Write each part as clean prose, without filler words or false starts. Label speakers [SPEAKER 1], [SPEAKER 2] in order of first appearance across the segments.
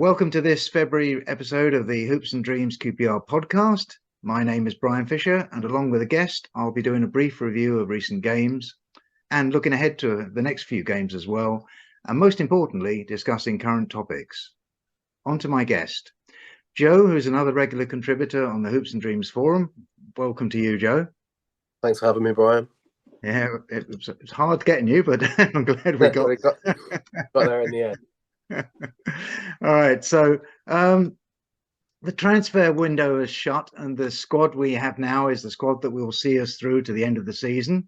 [SPEAKER 1] Welcome to this February episode of the Hoops and Dreams QPR Podcast. My name is Brian Fisher, and along with a guest, I'll be doing a brief review of recent games and looking ahead to the next few games as well, and most importantly, discussing current topics. On to my guest, Joe, who's another regular contributor on the Hoops and Dreams Forum. Welcome to you, Joe.
[SPEAKER 2] Thanks for having me, Brian.
[SPEAKER 1] Yeah, it's hard getting you, but I'm glad we got
[SPEAKER 2] there in the end.
[SPEAKER 1] All right, so the transfer window is shut, and the squad we have now is the squad that will see us through to the end of the season.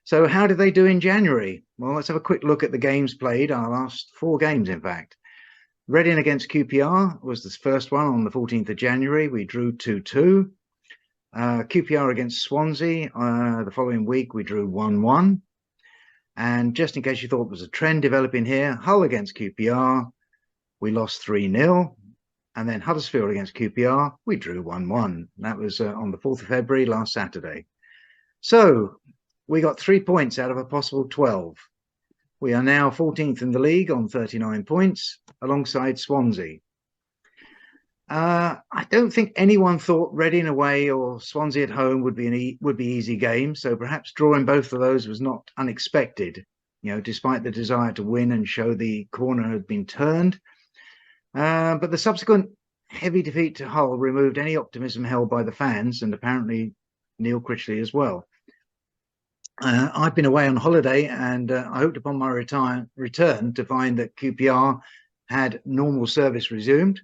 [SPEAKER 1] So how did they do in January? Well, let's have a quick look at the games played, our last 4 games, in fact. Reading against QPR was the first one on the 14th of January. We drew 2-2. QPR against Swansea, the following week, we drew 1-1. And just in case you thought there was a trend developing here, Hull against QPR, we lost 3-0. And then Huddersfield against QPR, we drew 1-1. That was on the 4th of February, last Saturday. So we got 3 points out of a possible 12. We are now 14th in the league on 39 points, alongside Swansea. I don't think anyone thought Reading away or Swansea at home would be easy game, so perhaps drawing both of those was not unexpected, despite the desire to win and show the corner had been turned. But the subsequent heavy defeat to Hull removed any optimism held by the fans, and apparently Neil Critchley as well. I've been away on holiday, and I hoped upon my return to find that QPR had normal service resumed.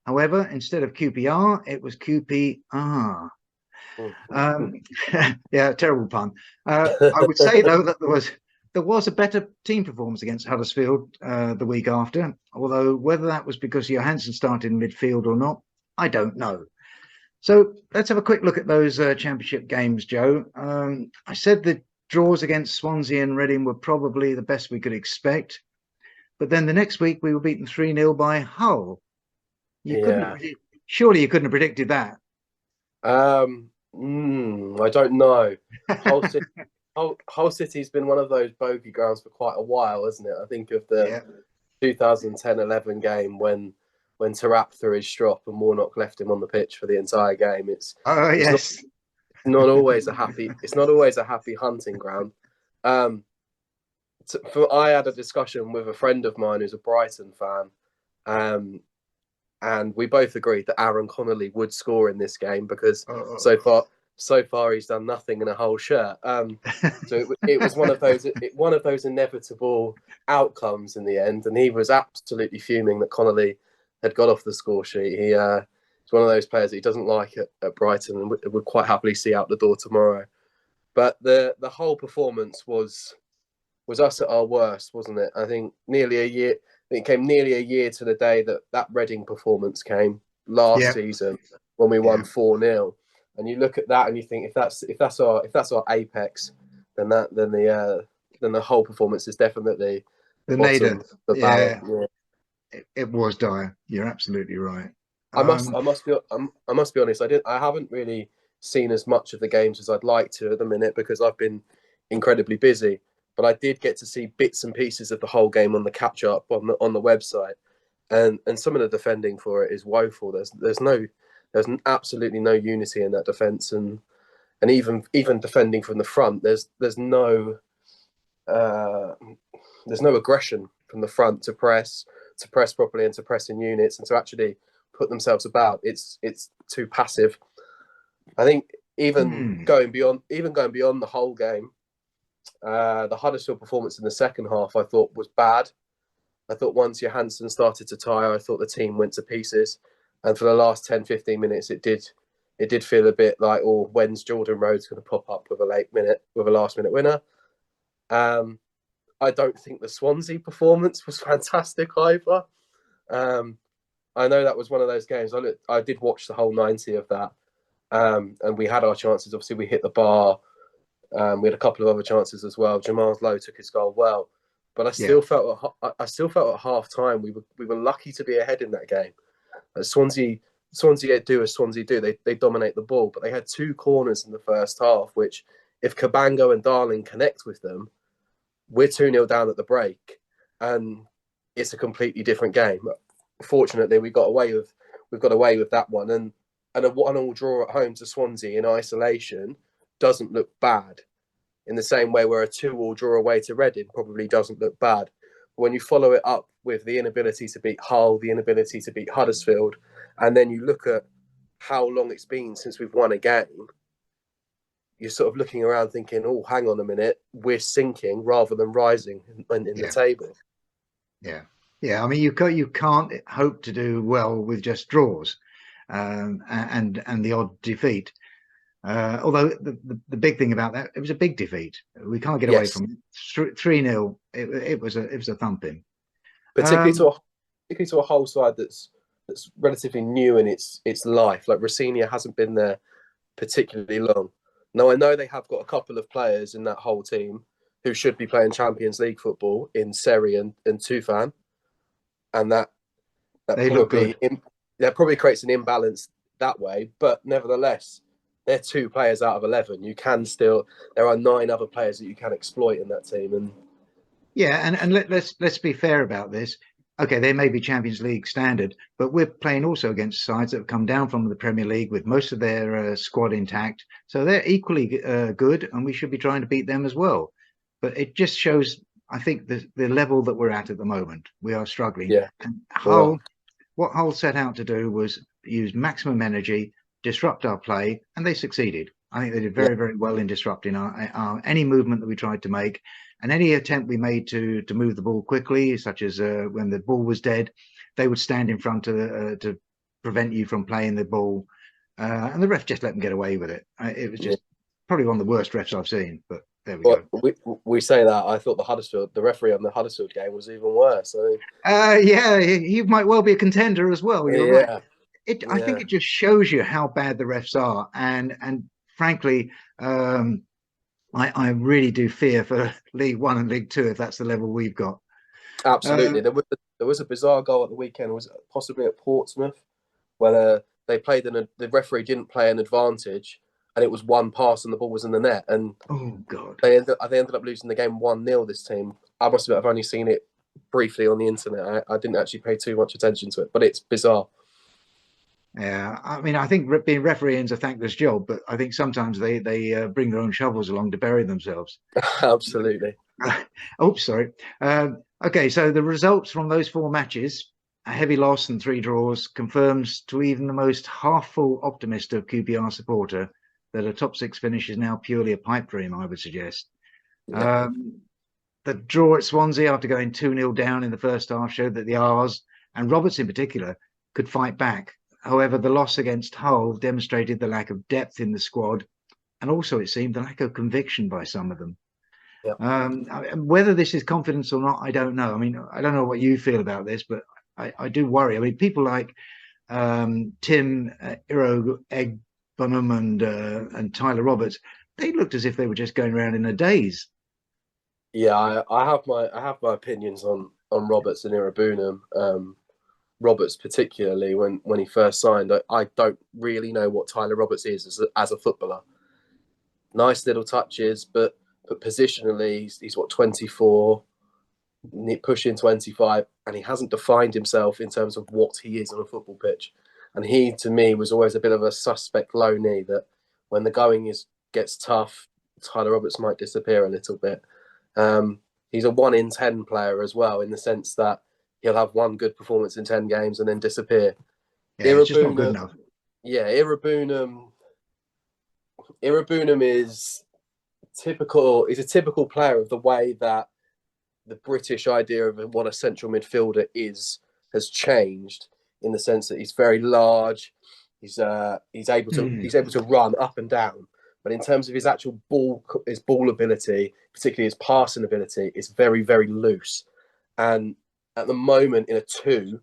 [SPEAKER 1] However, instead of QPR, it was QPR. Yeah, terrible pun. I would say, though, that there was a better team performance against Huddersfield the week after, although whether that was because Johansson started in midfield or not, I don't know. So let's have a quick look at those championship games, Joe. I said the draws against Swansea and Reading were probably the best we could expect, but then the next week we were beaten 3-0 by Hull. Surely you couldn't have predicted that.
[SPEAKER 2] I don't know. Hull City's been one of those bogey grounds for quite a while, isn't it? I think of the 2010-11 game when Tarap threw his strop and Warnock left him on the pitch for the entire game. It's not always a happy hunting ground. I had a discussion with a friend of mine who's a Brighton fan. And we both agreed that Aaron Connolly would score in this game because so far he's done nothing in a whole shirt. So it was one of those inevitable outcomes in the end, and he was absolutely fuming that Connolly had got off the score sheet. He's one of those players that he doesn't like at Brighton and would quite happily see out the door tomorrow. But the whole performance was us at our worst, wasn't it? I think it came nearly a year to the day that Reading performance came last season when we won 4-0. And you look at that and you think if that's our apex, then the whole performance is definitely
[SPEAKER 1] the nadir.
[SPEAKER 2] Yeah.
[SPEAKER 1] It was dire. You're absolutely right.
[SPEAKER 2] I must be honest. I haven't really seen as much of the games as I'd like to at the minute because I've been incredibly busy. But I did get to see bits and pieces of the whole game on the catch up on the website, and some of the defending for it is woeful. There's absolutely no unity in that defence, and even defending from the front, there's no aggression from the front to press properly and to press in units and to actually put themselves about. It's too passive. I think even going beyond the whole game. The Huddersfield performance in the second half I thought was bad. I thought once Johansson started to tire, I thought the team went to pieces. And for the last 10-15 minutes, it did feel a bit like, when's Jordan Rhodes going to pop up with a last minute winner? I don't think the Swansea performance was fantastic either. I know that was one of those games. I did watch the whole 90 of that, and we had our chances. Obviously, we hit the bar. We had a couple of other chances as well. Jamal's Lowe took his goal well, but I still felt at half time we were lucky to be ahead in that game. Swansea do as Swansea do. They dominate the ball, but they had 2 corners in the first half, which if Cabango and Darling connect with them, we're 2-0 down at the break, and it's a completely different game. fortunately, we've got away with that one, and a 1-1 draw at home to Swansea in isolation doesn't look bad. In the same way where a 2-2 draw away to Reading probably doesn't look bad. But when you follow it up with the inability to beat Hull, the inability to beat Huddersfield, and then you look at how long it's been since we've won a game, you're sort of looking around thinking, oh, hang on a minute, we're sinking rather than rising in the table.
[SPEAKER 1] Yeah. Yeah. I mean, you can't hope to do well with just draws and the odd defeat. Although the big thing about that, it was a big defeat. We can't get away from it. 3-0. It was a thumping.
[SPEAKER 2] Particularly to a Hull side that's relatively new in its life. Like Rossini hasn't been there particularly long. Now I know they have got a couple of players in that whole team who should be playing Champions League football in Seri and Tufan, and that probably creates an imbalance that way. But nevertheless, they're 2 players out of 11. There are 9 other players that you can exploit in that team. And
[SPEAKER 1] let's be fair about this. Okay, they may be Champions League standard, but we're playing also against sides that have come down from the Premier League with most of their squad intact. So they're equally good, and we should be trying to beat them as well. But it just shows, I think, the level that we're at the moment. We are struggling.
[SPEAKER 2] Yeah.
[SPEAKER 1] And what Hull set out to do was use maximum energy, disrupt our play, and they succeeded. I think they did very, very well in disrupting our any movement that we tried to make. And any attempt we made to move the ball quickly, such as when the ball was dead, they would stand in front to prevent you from playing the ball. And the ref just let them get away with it. It was just probably one of the worst refs I've seen. But there we go.
[SPEAKER 2] We say that. I thought the referee on the Huddersfield game was even worse.
[SPEAKER 1] He might well be a contender as well. You're right. I think it just shows you how bad the refs are. And frankly, I really do fear for League One and League Two if that's the level we've got.
[SPEAKER 2] Absolutely. There was a bizarre goal at the weekend. Was it possibly at Portsmouth, where they played the referee didn't play an advantage, and it was one pass and the ball was in the net. And
[SPEAKER 1] oh god,
[SPEAKER 2] they ended up losing the game 1-0. This team. I must admit, I've only seen it briefly on the internet. I didn't actually pay too much attention to it, but it's bizarre.
[SPEAKER 1] Yeah, I mean, I think being refereeing's a thankless job, but I think sometimes they bring their own shovels along to bury themselves.
[SPEAKER 2] Absolutely.
[SPEAKER 1] Oh, sorry. Okay, so the results from those 4 matches, a heavy loss and 3 draws, confirms to even the most half-full optimist of QPR supporter that a top 6 finish is now purely a pipe dream, I would suggest. Yeah. The draw at Swansea after going 2-0 down in the first half showed that the R's, and Roberts in particular, could fight back. However, the loss against Hull demonstrated the lack of depth in the squad, and also, it seemed, the lack of conviction by some of them. Yep. Whether this is confidence or not, I don't know. I mean, I don't know what you feel about this, but I do worry. I mean, people like Tim Iroegbunam and Tyler Roberts, they looked as if they were just going around in a daze.
[SPEAKER 2] Yeah, I have my opinions on Roberts and Iroegbunam. Roberts, particularly when he first signed, I don't really know what Tyler Roberts is as a footballer. Nice little touches, but positionally, he's what, 24, pushing 25, and he hasn't defined himself in terms of what he is on a football pitch. And he, to me, was always a bit of a suspect low knee that when the going gets tough, Tyler Roberts might disappear a little bit. He's a 1 in 10 player as well, in the sense that he'll have 1 good performance in 10 games and then disappear.
[SPEAKER 1] Yeah, it's just not good enough.
[SPEAKER 2] Yeah, Iroegbunam is typical. He's a typical player of the way that the British idea of what a central midfielder has changed, in the sense that he's very large. He's able to run up and down, but in terms of his actual ball ability, particularly his passing ability, it's very, very loose. And at the moment, in a 2,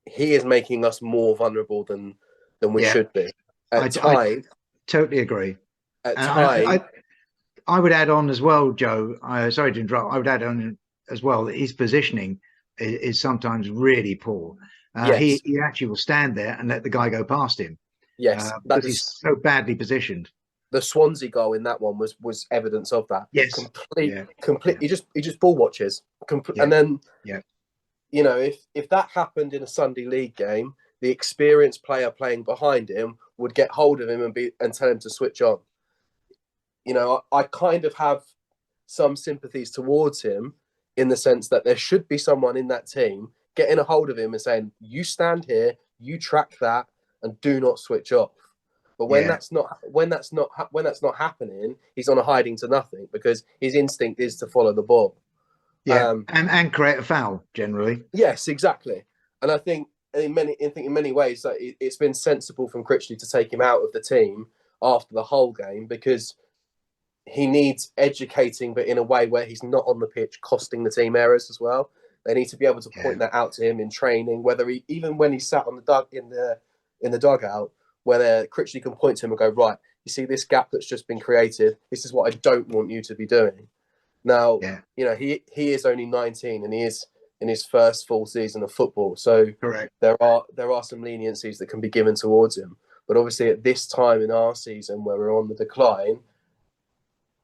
[SPEAKER 2] he is making us more vulnerable than we should be. I
[SPEAKER 1] totally agree. I would add on as well, Joe. Sorry to interrupt. I would add on as well that his positioning is sometimes really poor. Yes. He actually will stand there and let the guy go past him.
[SPEAKER 2] Yes,
[SPEAKER 1] because he's so badly positioned.
[SPEAKER 2] The Swansea goal in that one was evidence of that.
[SPEAKER 1] Yes,
[SPEAKER 2] complete. He just ball watches, and then you know, if that happened in a Sunday league game, the experienced player playing behind him would get hold of him and tell him to switch on. You know, I kind of have some sympathies towards him in the sense that there should be someone in that team getting a hold of him and saying, "You stand here, you track that, and do not switch off." But when
[SPEAKER 1] Yeah.
[SPEAKER 2] that's not happening, he's on a hiding to nothing because his instinct is to follow the ball.
[SPEAKER 1] Yeah, and create a foul generally.
[SPEAKER 2] Yes, exactly. And I think in many ways that it's been sensible from Critchley to take him out of the team after the whole game because he needs educating, but in a way where he's not on the pitch costing the team errors as well. They need to be able to point that out to him in training, whether even when he sat on in the dugout, where Critchley can point to him and go, right, you see this gap that's just been created. This is what I don't want you to be doing. Now, you know, he is only 19 and he is in his first full season of football. So
[SPEAKER 1] Correct.
[SPEAKER 2] there are some leniencies that can be given towards him. But obviously at this time in our season where we're on the decline,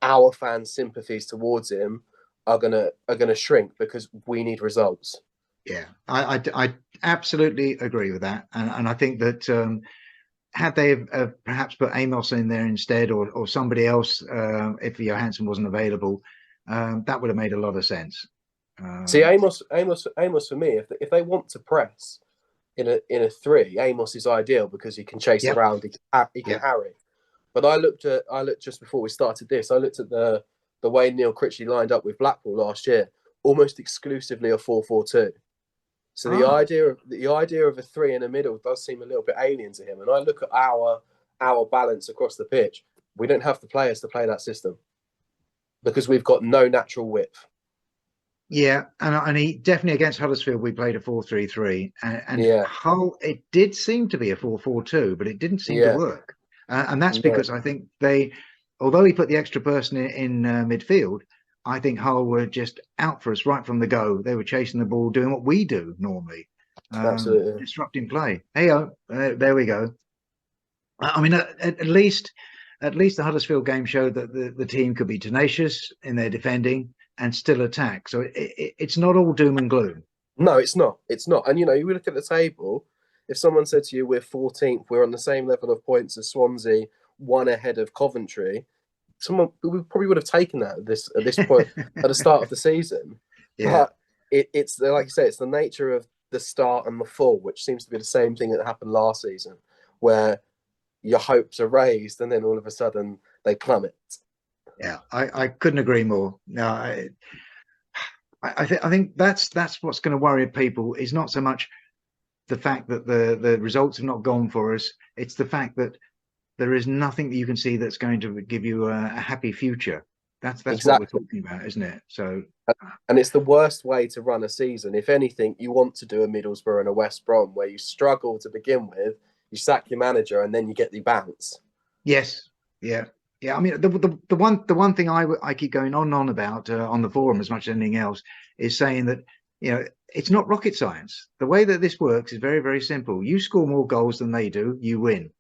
[SPEAKER 2] our fans' sympathies towards him are gonna shrink because we need results.
[SPEAKER 1] Yeah, I absolutely agree with that. And I think that had they perhaps put Amos in there instead or somebody else, if Johansson wasn't available, that would have made a lot of sense.
[SPEAKER 2] See, Amos for me, if they want to press in a three, Amos is ideal because he can chase around, he can harry. But I looked just before we started this. I looked at the way Neil Critchley lined up with Blackpool last year, almost exclusively a 4-4-2. So the idea of a three in the middle does seem a little bit alien to him. And I look at our balance across the pitch. We don't have the players to play that system because we've got no natural width.
[SPEAKER 1] Yeah, and he definitely against Huddersfield we played a 4-3-3, and Hull it did seem to be a 4-4-2, but it didn't seem to work, and that's because I think although he put the extra person in midfield, I think Hull were just out for us right from the go. They were chasing the ball, doing what we do normally,
[SPEAKER 2] Absolutely
[SPEAKER 1] disrupting play. There we go. I mean, at least the Huddersfield game showed that the team could be tenacious in their defending and still attack. So it's not all doom and gloom.
[SPEAKER 2] No, it's not. It's not. And, you know, you look at the table, if someone said to you, we're 14th, we're on the same level of points as Swansea, one ahead of Coventry, we probably would have taken that at this point at the start of the season. But it's like you say, it's the nature of the start and the fall, which seems to be the same thing that happened last season, where your hopes are raised and then all of a sudden they plummet.
[SPEAKER 1] Yeah, I couldn't agree more. No, I think that's what's going to worry people is not so much the fact that the results have not gone for us. It's the fact that there is nothing that you can see that's going to give you a happy future. That's exactly what we're talking about, isn't it? So,
[SPEAKER 2] and it's the worst way to run a season. If anything, you want to do a Middlesbrough and a West Brom where you struggle to begin with, you sack your manager, and then you get the bounce.
[SPEAKER 1] Yes, yeah. I mean, the one thing I keep going on about on the forum as much as anything else is saying that, you know, it's not rocket science. The way that this works is very, very simple. You score more goals than they do, you win.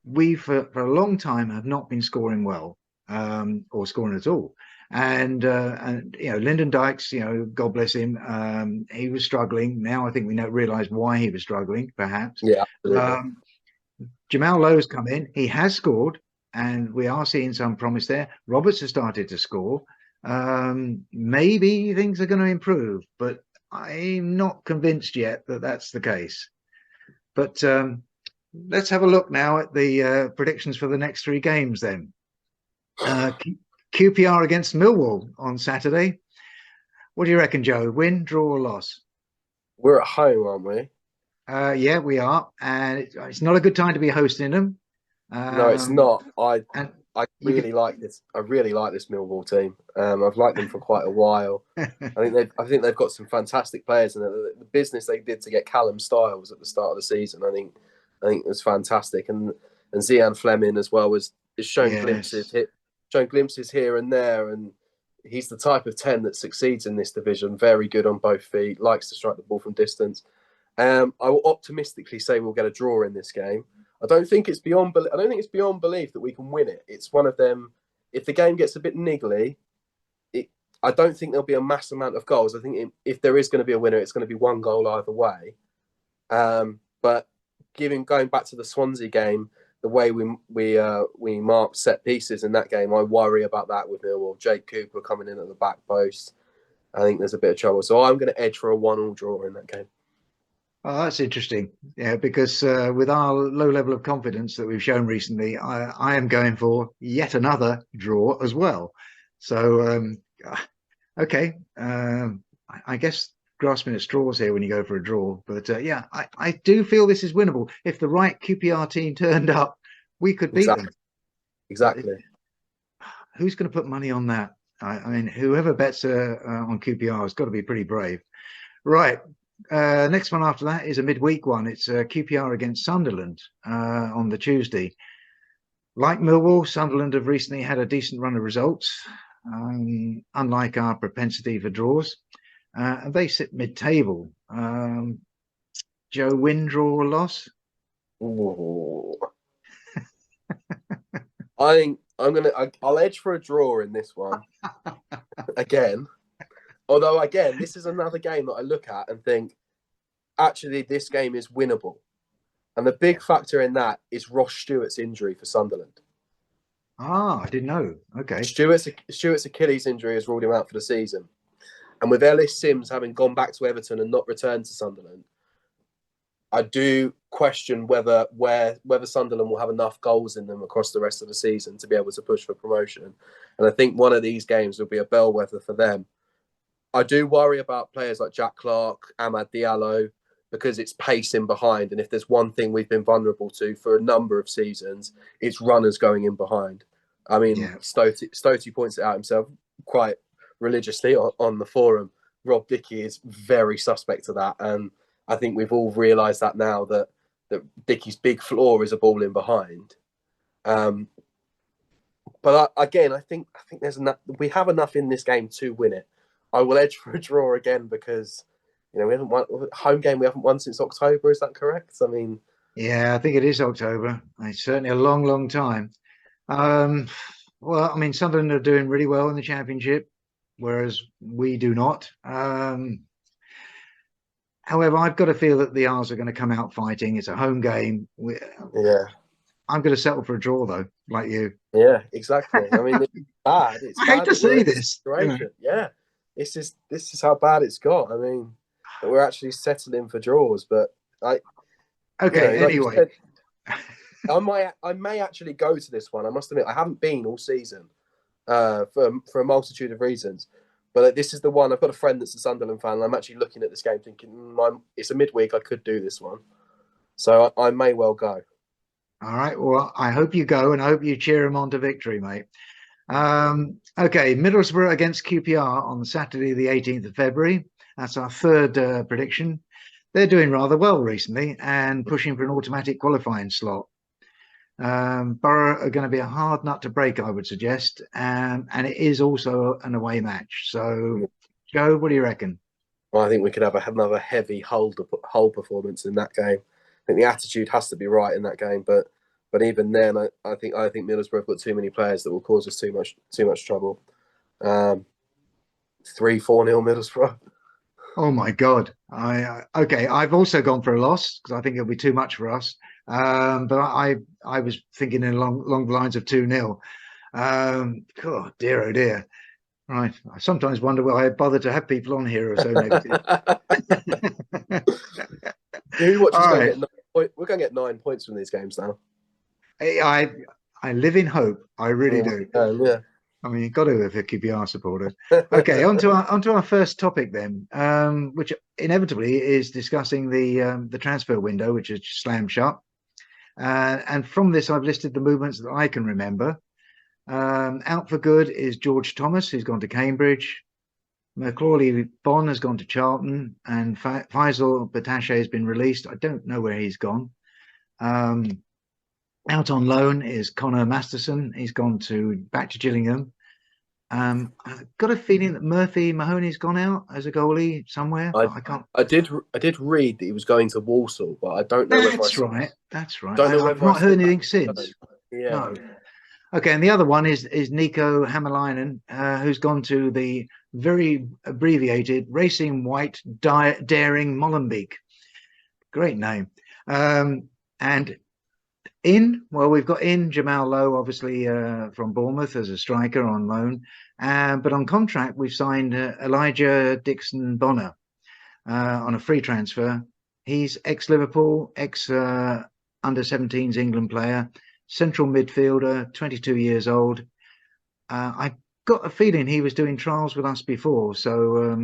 [SPEAKER 1] We for a long time have not been scoring well or scoring at all. And you know, Lyndon Dykes, you know, God bless him, he was struggling. Now I think we realise why he was struggling, perhaps.
[SPEAKER 2] Yeah, absolutely.
[SPEAKER 1] Jamal Lowe's come in. He has scored, and we are seeing some promise there. Roberts has started to score. Maybe things are going to improve, but I'm not convinced yet that that's the case. But let's have a look now at the predictions for the next three games then. QPR against Millwall on Saturday. What do you reckon, Joe? Win, draw or loss?
[SPEAKER 2] We're at home, aren't we?
[SPEAKER 1] Yeah, we are. And it's not a good time to be hosting them.
[SPEAKER 2] No, it's not. I really like this. I really like this Millwall team. I've liked them for quite a while. I think they've got some fantastic players, and the business they did to get Callum Styles at the start of the season, I think it was fantastic. And Zian Fleming as well has shown glimpses here and there, and he's the type of 10 that succeeds in this division. Very good on both feet, likes to strike the ball from distance. I will optimistically say we'll get a draw in this game. I don't think it's beyond belief that we can win it. It's one of them. If the game gets a bit niggly, I don't think there'll be a mass amount of goals. I think if there is going to be a winner, it's going to be one goal either way. But going back to the Swansea game, the way we marked set pieces in that game, I worry about that with Millwall. Jake Cooper coming in at the back post. I think there's a bit of trouble. So I'm going to edge for a 1-1 draw in that game.
[SPEAKER 1] Oh, that's interesting. Yeah, because with our low level of confidence that we've shown recently, I am going for yet another draw as well. So, okay. I guess grasping at straws here when you go for a draw. But yeah, I do feel this is winnable. If the right QPR team turned up, we could beat them.
[SPEAKER 2] Exactly.
[SPEAKER 1] Who's going to put money on that? I mean, whoever bets on QPR has got to be pretty brave. Right. Next one after that is a midweek one. It's QPR against Sunderland on the Tuesday. Like Millwall, Sunderland have recently had a decent run of results, unlike our propensity for draws. And they sit mid-table. Joe, win, draw, or loss?
[SPEAKER 2] I think I'll edge for a draw in this one again. Although, again, this is another game that I look at and think, actually, this game is winnable. And the big factor in that is Ross Stewart's injury for Sunderland.
[SPEAKER 1] Ah, I didn't know. Okay.
[SPEAKER 2] Stewart's Achilles injury has ruled him out for the season. And with Ellis Sims having gone back to Everton and not returned to Sunderland, I do question whether Sunderland will have enough goals in them across the rest of the season to be able to push for promotion. And I think one of these games will be a bellwether for them. I do worry about players like Jack Clark, Amad Diallo, because it's pacing behind. And if there's one thing we've been vulnerable to for a number of seasons, it's runners going in behind. I mean, yeah. Stotey points it out himself quite religiously on the forum. Rob Dickey is very suspect to that. And I think we've all realised that now that Dickey's big flaw is a ball in behind. But again, I think there's enough. We have enough in this game to win it. I will edge for a draw again because, we haven't won home game. We haven't won since October. Is that correct? I mean,
[SPEAKER 1] yeah, I think it is October. It's certainly a long, long time. Well, I mean, Sunderland are doing really well in the Championship, whereas we do not. However, I've got to feel that the R's are going to come out fighting. It's a home game.
[SPEAKER 2] Yeah.
[SPEAKER 1] I'm going to settle for a draw, though, like you.
[SPEAKER 2] Yeah, exactly. I mean, it's bad.
[SPEAKER 1] I hate to say this.
[SPEAKER 2] Yeah. This is how bad it's got. I mean, we're actually settling for draws, but
[SPEAKER 1] anyway.
[SPEAKER 2] Said, I may actually go to this one. I must admit, I haven't been all season for a multitude of reasons. But this is the one. I've got a friend that's a Sunderland fan, and I'm actually looking at this game thinking, it's a midweek. I could do this one. So I may well go.
[SPEAKER 1] All right. Well, I hope you go, and I hope you cheer him on to victory, mate. Okay, Middlesbrough against QPR on Saturday, the 18th of February. That's our third prediction. They're doing rather well recently and pushing for an automatic qualifying slot. Borough are going to be a hard nut to break, I would suggest, and it is also an away match. So, Joe, what do you reckon?
[SPEAKER 2] Well, I think we could have another heavy hold performance in that game. I think the attitude has to be right in that game, but even then, I think Middlesbrough have got too many players that will cause us too much trouble. 3-4-0 Middlesbrough.
[SPEAKER 1] Oh my God! I've also gone for a loss because I think it'll be too much for us. But I was thinking along the lines of 2-0. God, dear, oh dear. Right. I sometimes wonder why I bother to have people on here who are so negative.
[SPEAKER 2] Who watches going to get 9 points? We're going to get 9 points from these games now.
[SPEAKER 1] I live in hope. I really do.
[SPEAKER 2] Yeah.
[SPEAKER 1] I mean, you've got to if you're a QPR supporter. Okay, on to our first topic then, which inevitably is discussing the transfer window, which is slammed shut. And from this, I've listed the movements that I can remember. Out for good is George Thomas, who's gone to Cambridge. Macaulay Bonne has gone to Charlton, and Faisal Batache has been released. I don't know where he's gone. Out on loan is Connor Masterson. He's gone back to Gillingham. I've got a feeling that Murphy Mahoney's gone out as a goalie somewhere. I can't.
[SPEAKER 2] I did read that he was going to Walsall, but I don't know.
[SPEAKER 1] That's right. I've not heard anything since.
[SPEAKER 2] Yeah.
[SPEAKER 1] No. Okay, and the other one is Nico Hämäläinen, who's gone to the very abbreviated Racing White Daring Molenbeek. Great name. And we've got Jamal Lowe, obviously from Bournemouth as a striker on loan. But on contract, we've signed Elijah Dixon Bonner on a free transfer. He's ex-Liverpool, ex-under-17s England player, central midfielder, 22 years old. I got a feeling he was doing trials with us before, so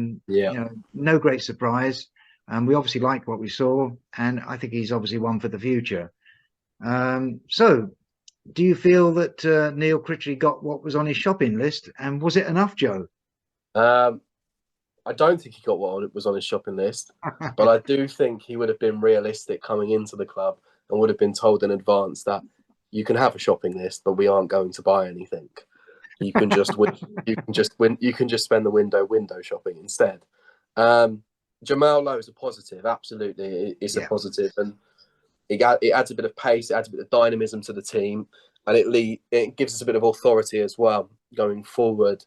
[SPEAKER 1] no great surprise. We obviously liked what we saw, and I think he's obviously one for the future. So, do you feel that Neil Critchley got what was on his shopping list, and was it enough, Joe?
[SPEAKER 2] I don't think he got what was on his shopping list, but I do think he would have been realistic coming into the club and would have been told in advance that you can have a shopping list, but we aren't going to buy anything. You can just win. You can just spend the window shopping instead. Jamal Lowe is a positive, absolutely. It's a positive, and it adds a bit of pace, it adds a bit of dynamism to the team, and it gives us a bit of authority as well going forward.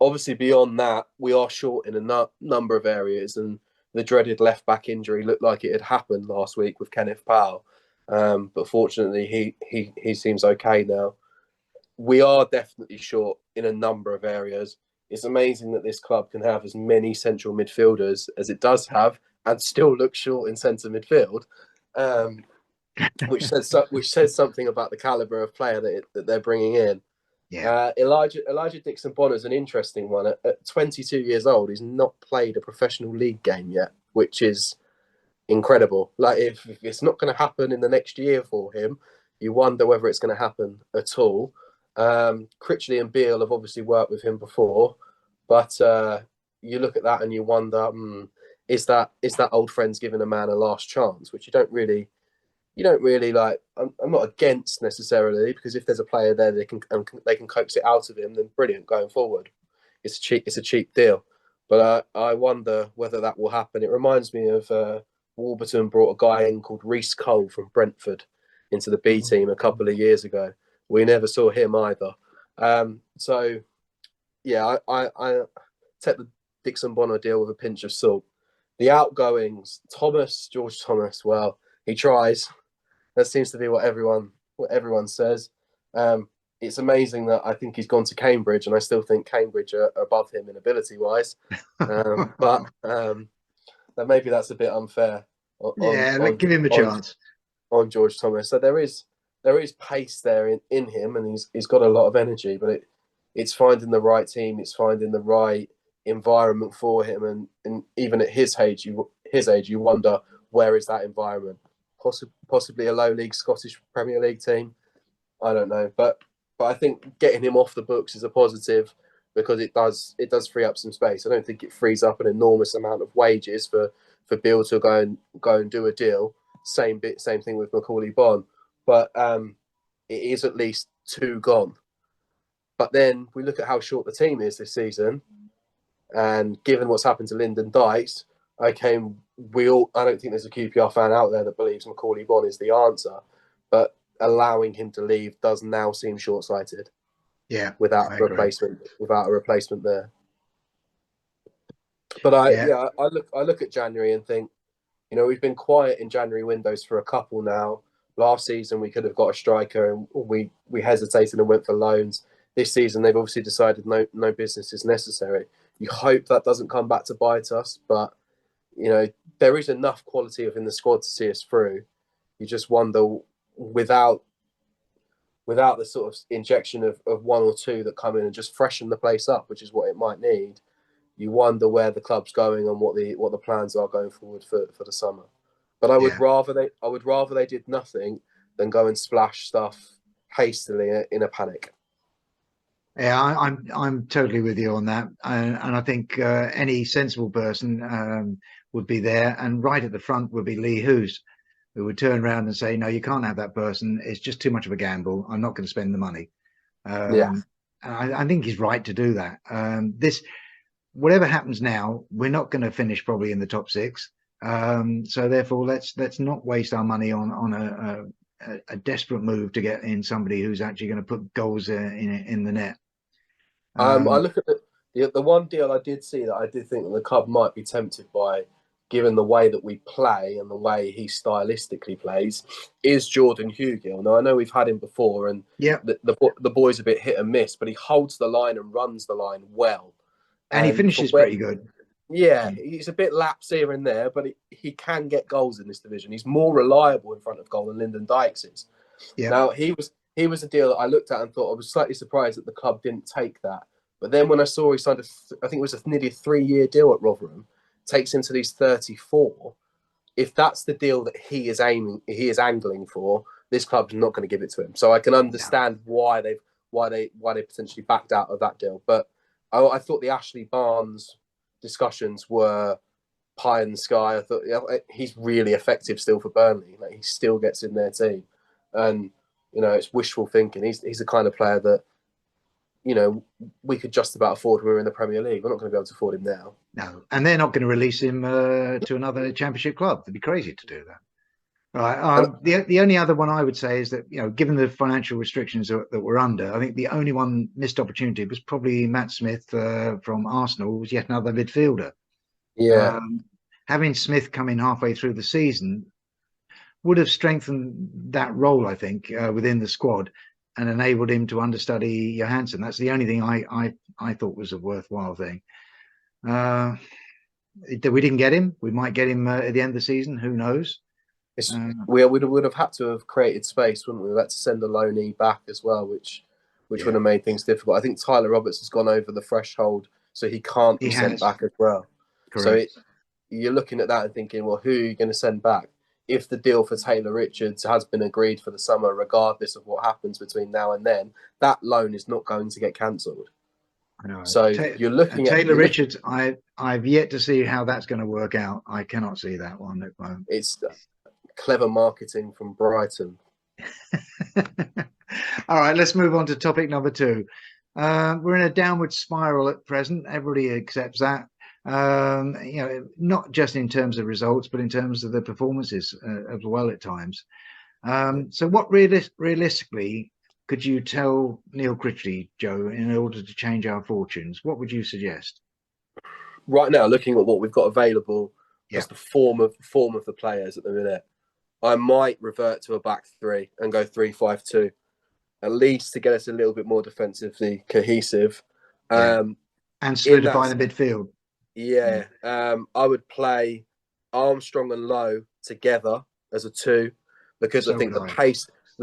[SPEAKER 2] Obviously, beyond that, we are short in a number of areas, and the dreaded left-back injury looked like it had happened last week with Kenneth Powell. But fortunately, he seems okay now. We are definitely short in a number of areas. It's amazing that this club can have as many central midfielders as it does have and still look short in centre midfield, which says something about the calibre of player that they're bringing in.
[SPEAKER 1] Yeah.
[SPEAKER 2] Elijah Dixon Bonner is an interesting one. At 22 years old, he's not played a professional league game yet, which is incredible. Like, if it's not going to happen in the next year for him, you wonder whether it's going to happen at all. Critchley and Beale have obviously worked with him before, but you look at that and you wonder, is that old friends giving a man a last chance, which you don't really like. I'm not against necessarily, because if there's a player there they can coax it out of him, then brilliant going forward. It's a cheap deal, but I wonder whether that will happen. It reminds me of Warburton brought a guy in called Reece Cole from Brentford into the B team a couple of years ago. We never saw him either. So yeah, I take the Dixon Bonner deal with a pinch of salt. The outgoings, George Thomas, well, he tries. That seems to be what everyone says. It's amazing that I think he's gone to Cambridge, and I still think Cambridge are above him in ability wise. But maybe that's a bit unfair.
[SPEAKER 1] Give him a chance
[SPEAKER 2] on George Thomas. So there is pace there in him, and he's got a lot of energy. But it's finding the right team, it's finding the right environment for him, and even at his age, you wonder, where is that environment? Possibly a low league Scottish Premier League team. I don't know, but I think getting him off the books is a positive, because it does free up some space. I don't think it frees up an enormous amount of wages for Beale to go and do a deal. Same thing with Macaulay Bonne, but it is at least 2 gone. But then we look at how short the team is this season, and given what's happened to Lyndon Dykes, I don't think there's a QPR fan out there that believes Macaulay Bonne is the answer, but allowing him to leave does now seem short-sighted.
[SPEAKER 1] Yeah,
[SPEAKER 2] without a replacement there. But I look at January and think, we've been quiet in January windows for a couple now. Last season we could have got a striker, and we hesitated and went for loans. This season they've obviously decided no business is necessary. You hope that doesn't come back to bite us, but there is enough quality within the squad to see us through. You just wonder, without the sort of injection of 1 or 2 that come in and just freshen the place up, which is what it might need, you wonder where the club's going and what the plans are going forward for the summer. But I would rather they did nothing than go and splash stuff hastily in a panic.
[SPEAKER 1] Yeah, I'm totally with you on that, and I think any sensible person would be there, and right at the front would be Lee Hoos, who would turn around and say, no, you can't have that person. It's just too much of a gamble. I'm not going to spend the money. I think he's right to do that. Whatever happens now, we're not going to finish probably in the top 6. So therefore, let's not waste our money on a desperate move to get in somebody who's actually going to put goals in the net.
[SPEAKER 2] I look at the one deal I did see that I did think that the club might be tempted by, given the way that we play and the way he stylistically plays, is Jordan Hugill. Now, I know we've had him before, and the boy's a bit hit and miss, but he holds the line and runs the line well.
[SPEAKER 1] And he finishes pretty good.
[SPEAKER 2] Yeah, he's a bit lapsed here and there, but he can get goals in this division. He's more reliable in front of goal than Lyndon Dykes is. Yeah. Now, he was a deal that I looked at and thought I was slightly surprised that the club didn't take that. But then when I saw he signed I think it was nearly a 3-year deal at Rotherham, takes him to these 34. If that's the deal that he is angling for, this club's not going to give it to him. So I can understand why they potentially backed out of that deal. But I thought the Ashley Barnes discussions were pie in the sky. I thought he's really effective still for Burnley. Like, he still gets in their team, and it's wishful thinking. He's the kind of player that we could just about afford when we were in the Premier League. We're not going to be able to afford him now.
[SPEAKER 1] No, and they're not going to release him to another Championship club. It'd be crazy to do that. Right. The only other one I would say is that, given the financial restrictions that we're under, I think the only one missed opportunity was probably Matt Smith from Arsenal, who was yet another midfielder.
[SPEAKER 2] Yeah.
[SPEAKER 1] Having Smith come in halfway through the season would have strengthened that role, I think, within the squad, and enabled him to understudy Johansson. That's the only thing I thought was a worthwhile thing. We didn't get him. We might get him at the end of the season. Who knows?
[SPEAKER 2] We would have had to have created space, wouldn't we? We had to send a loanee back as well, which would have made things difficult. I think Tyler Roberts has gone over the threshold, so he can't be sent back as well. Correct. So you're looking at that and thinking, well, who are you going to send back? If the deal for Taylor Richards has been agreed for the summer, regardless of what happens between now and then, that loan is not going to get cancelled. So you're looking at
[SPEAKER 1] Taylor Richards. I've yet to see how that's going to work out. I cannot see that one at the moment.
[SPEAKER 2] It's clever marketing from Brighton.
[SPEAKER 1] All right, let's move on to topic number 2. We're in a downward spiral at present. Everybody accepts that. Not just in terms of results, but in terms of the performances as well at times. So what realistically could you tell Neil Critchley, Joe, in order to change our fortunes? What would you suggest?
[SPEAKER 2] Right now, looking at what we've got available, as the form of the players at the minute, I might revert to a back 3 and go 3-5-2, at least to get us a little bit more defensively cohesive.
[SPEAKER 1] And solidify the midfield.
[SPEAKER 2] Yeah, I would play Armstrong and Lowe together as a 2, because I think the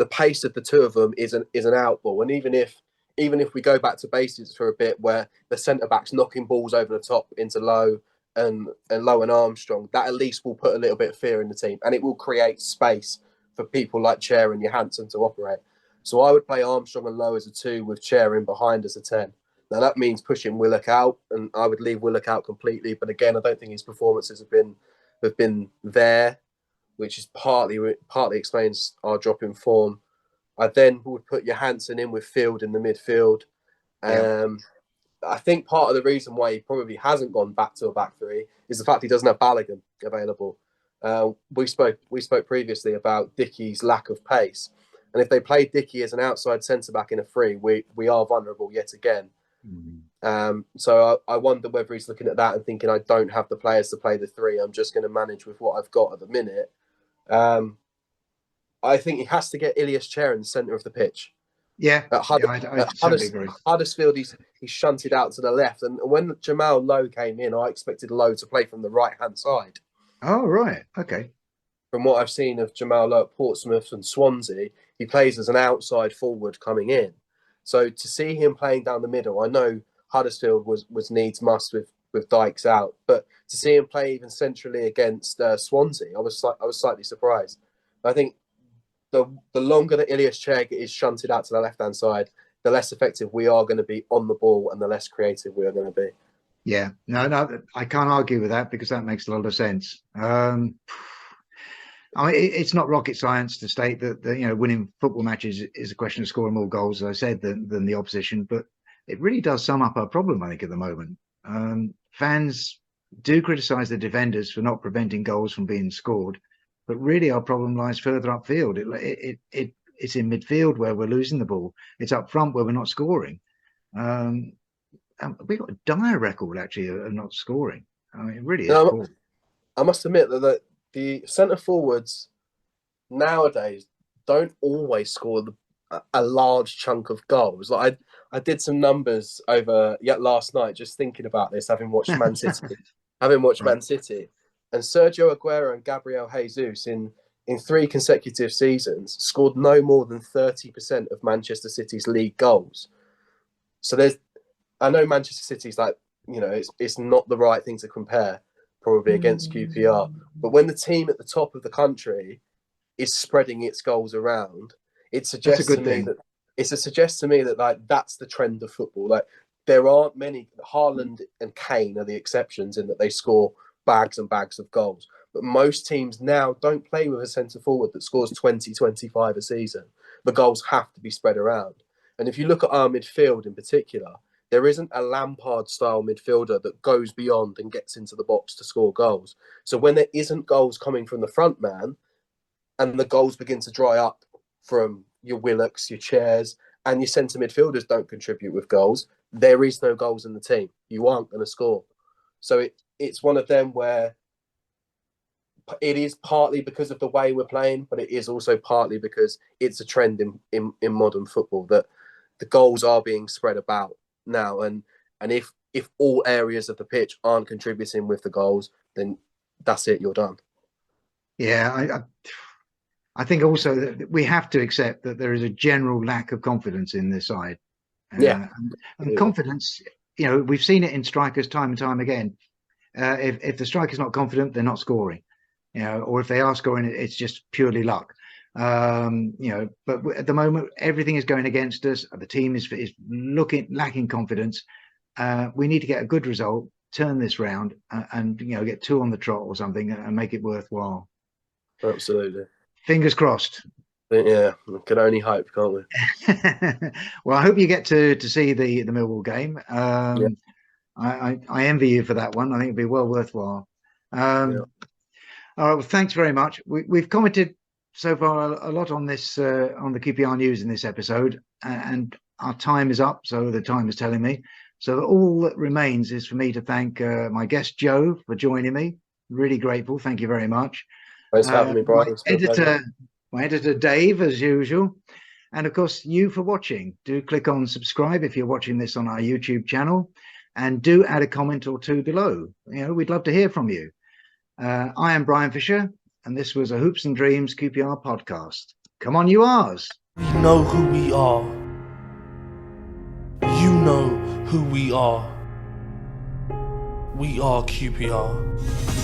[SPEAKER 2] pace of the two of them is an outball. And even if we go back to basics for a bit, where the centre backs knocking balls over the top into Lowe and Lowe and Armstrong, that at least will put a little bit of fear in the team, and it will create space for people like Chair and Johansson to operate. So I would play Armstrong and Lowe as a 2 with Chair in behind as a 10. Now, that means pushing Willock out, and I would leave Willock out completely. But again, I don't think his performances have been there, which is partly explains our drop in form. I then would put Johansson in with Field in the midfield. I think part of the reason why he probably hasn't gone back to a back 3 is the fact he doesn't have Balogun available. We spoke previously about Dickie's lack of pace, and if they play Dickie as an outside centre back in a 3, we are vulnerable yet again. So I wonder whether he's looking at that and thinking, I don't have the players to play the 3. I'm just going to manage with what I've got at the minute. I think he has to get Ilias Chair in the centre of the pitch.
[SPEAKER 1] Yeah, I totally agree.
[SPEAKER 2] Huddersfield, he's shunted out to the left, and when Jamal Lowe came in, I expected Lowe to play from the right-hand side.
[SPEAKER 1] Oh, right, okay.
[SPEAKER 2] From what I've seen of Jamal Lowe at Portsmouth and Swansea, he plays as an outside forward coming in. So to see him playing down the middle, I know Huddersfield was needs must with Dykes out, but to see him play even centrally against Swansea, I was slightly surprised. I think the longer that Ilias Chair is shunted out to the left-hand side, the less effective we are going to be on the ball and the less creative we are going to be.
[SPEAKER 1] Yeah, no, I can't argue with that, because that makes a lot of sense. I mean, it's not rocket science to state that winning football matches is a question of scoring more goals, as I said, than the opposition. But it really does sum up our problem, I think, at the moment. Fans do criticise the defenders for not preventing goals from being scored, but really our problem lies further upfield. It's in midfield where we're losing the ball. It's up front where we're not scoring. And we've got a dire record actually of not scoring. I mean, it really is poor.
[SPEAKER 2] I must admit that the centre forwards nowadays don't always score a large chunk of goals. Like I did some numbers over last night just thinking about this, having watched Man City, Man City, and Sergio Aguero and Gabriel Jesus in 3 consecutive seasons scored no more than 30% of Manchester City's league goals. So I know Manchester City's like, it's not the right thing to compare probably against QPR, but when the team at the top of the country is spreading its goals around, it suggests to me that like that's the trend of football. Like there aren't many. Haaland and Kane are the exceptions in that they score bags and bags of goals. But most teams now don't play with a centre forward that scores 20, 25 a season. The goals have to be spread around. And if you look at our midfield in particular, there isn't a Lampard-style midfielder that goes beyond and gets into the box to score goals. So when there isn't goals coming from the front man, and the goals begin to dry up from your Willocks, your Chairs, and your centre midfielders don't contribute with goals, there is no goals in the team. You aren't going to score. So it's one of them where it is partly because of the way we're playing, but it is also partly because it's a trend in modern football that the goals are being spread about now. And if all areas of the pitch aren't contributing with the goals, then that's it, you're done.
[SPEAKER 1] Yeah, I think also that we have to accept that there is a general lack of confidence in this side. And confidence, we've seen it in strikers time and time again. If the striker's not confident, they're not scoring. Or if they are scoring, it's just purely luck. But at the moment, everything is going against us. The team is lacking confidence. We need to get a good result, turn this round, and get 2 on the trot or something, and make it worthwhile.
[SPEAKER 2] Absolutely.
[SPEAKER 1] Fingers crossed.
[SPEAKER 2] Yeah, we can only hope, can't we?
[SPEAKER 1] Well, I hope you get to see the Millwall game. I envy you for that one. I think it'd be well worthwhile. All right, well, thanks very much. We've commented so far a lot on this on the QPR news in this episode, and our time is up. So the time is telling me. So all that remains is for me to thank my guest Joe for joining me. Really grateful. Thank you very much.
[SPEAKER 2] Thanks for having me, Brian.
[SPEAKER 1] My editor Dave, as usual, and of course you for watching. Do click on subscribe if you're watching this on our YouTube channel, and do add a comment or 2 below. We'd love to hear from you. I am Brian Fisher, and this was a Hoops and Dreams QPR podcast. Come on, you R's.
[SPEAKER 3] We know who we are. You know who we are. We are QPR.